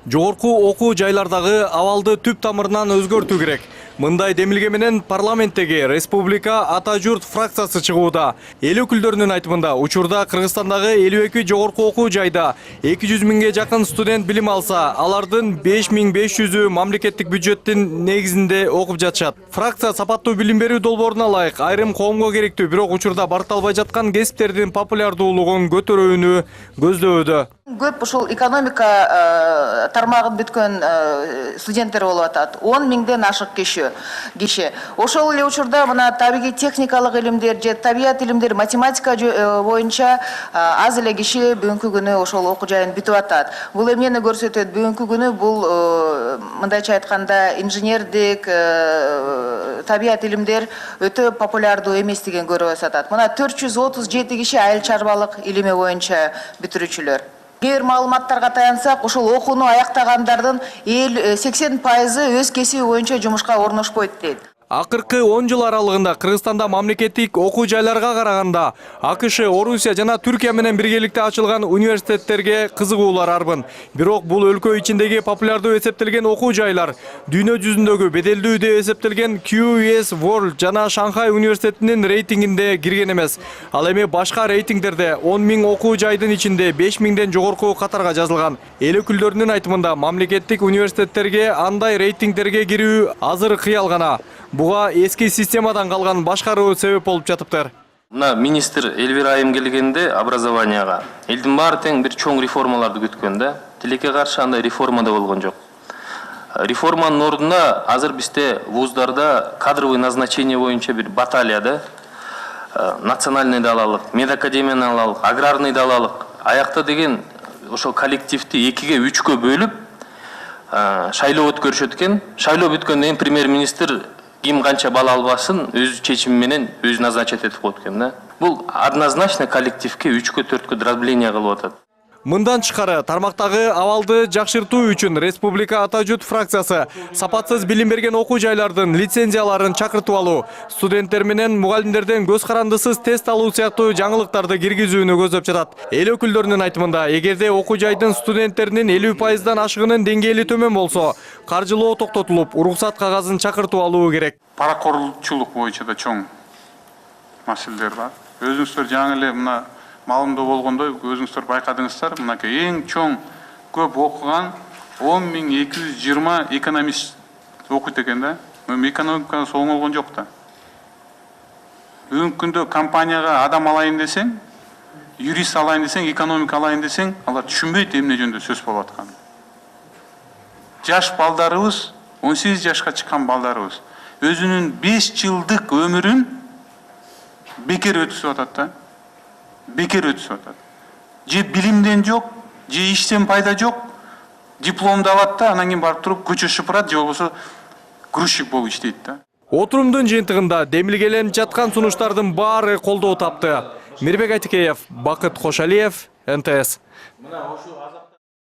Жогорку окуу жайлардагы абалды түп тамырынан өзгөртүү керек. Мындай демилге менен парламенттеги Республика Ата журт фракциясы чыгууда. Эл өкүлдөрүнүн айтымында учурда Кыргызстандагы 52 жогорку окуу жайда 200 миңге жакын студент билим алса, алардын 5500-ü мамлекеттик бюджеттин негизинде окуп жатышат. Фракция сапаттуу билим берүү долбооруна ылайык айрым коомго керектүү, бирок учурда баркталбай жаткан кесиптердин популярдуулугун көтөрүүнү көздөбөдө. Көп ушул экономика тармагын бүткөн студенттер болуп атат. 10 миңден ашык киши. Ошол эле учурда мына табигый техникалык илимдер же табият илимдери, математика боюнча аз эле киши бүгүнкү күнү ошол окуу жайын бүтүп атат. Бул эмнени көрсөтөт? Бүгүнкү күнү бул мындайча айтканда инженердик, табият илимдер өтө популярдуу эместигин көрүп атат. Мына 437 киши айыл чарбалык илими боюнча бүтүрүүчүлөр. Кээ бир маалыматтарга таянсак, ошол окууну аяктагандардын 80% өз кесиби боюнча жумушка орношпойт дейт. Акыркы 10 жыл аралыгында Кыргызстанда мамлекеттик окуу жайларга караганда АКШ, Орусия жана Түркия менен биргеликте ачылган университеттерге кызыгуулар арбын. Бирок бул өлкө ичиндеги популярдуу эсептелген окуу жайлар дүйнө жүзүндөгү беделдүү деп эсептелген QS World жана Шанхай университетинин рейтингинде кирген эмес. Ал эми башка рейтингдерде 10 миң окуу жайдын ичинде 5 миңден жогорку катарга жазылган. Эл өкүлдөрүнүн айтымында мамлекеттик университеттерге андай рейтингдерге кирүү азыр кыял гана. Буга эски системадан калган башкаруу себеп болуп жатыптыр. Мына министр Элвир Айым келгенде образованияга элдин баары тең бир чоң реформаларды күткөн да. Тилекке каршы андай реформа да болгон жок. Реформанын ордуна азыр бизде вуздарда кадровый назначение боюнча бир баталия да. Национальный да алалык, медакадемияны алалык, аграрный да алалык. Аякта деген ошол коллективди 2-ге 3-кө бөлүп шайлоо өткөрүшөт экен. Шайлоо бүткөндөн кийин премьер-министр ким канча бала албасын өз чечими менен өзү назначать этип коет экен да. Бул однозначно коллективге 3-кө 4-кө дробление кылып атат. Мындан тышкары тармактагы абалды жакшыртуу үчүн Республика Ата журт фракциясы сапатсыз билим берген окуу жайлардын лицензияларын чакыртып алуу, студенттер менен мугалимдерден көз карандысыз тест алуу сыяктуу жаңылыктарды киргизүүнү көздөп жатат. Эл өкүлдөрүнүн айтымында, эгерде окуу жайдын студенттеринин 50%дан ашыгынын деңгээли төмөн болсо, каржылоо токтотулуп, уруксат кагазын чакыртып алуу керек. Паракорлукчулук боюнча да чоң маселелер бар. Өзүңүздөр жаңы эле мына маалымдоо болгондой өзүңүздөр байкадыңыздар, мынакей эң чоң көп окуган 10.220 экономист окуйт экен да. Экономиканы соң болгон жок да. Бүгүнкү күндө компанияга адам алайын десең, юрист алайын десең, экономика алайын десең, алар түшүнбөйт эмне жөнүндө сөз болуп атканын. Жаш балдарыбыз, 18 жашка чыккан балдарыбыз өзүнүн 5 жылдык өмүрүн бекер өткүзүп атат да. Бекер өтүп атат. Же билимден жок, же иштен пайда жок, дипломду алат да, анан кийин барып туруп көчө шыпырат, же болбосо грузчик болуп иштейт да. Отурумдун жыйынтыгында демилгеленип жаткан сунуштардын баары колдоо тапты. Мирбек Айтикеев, Бакыт Кошалиев, НТС.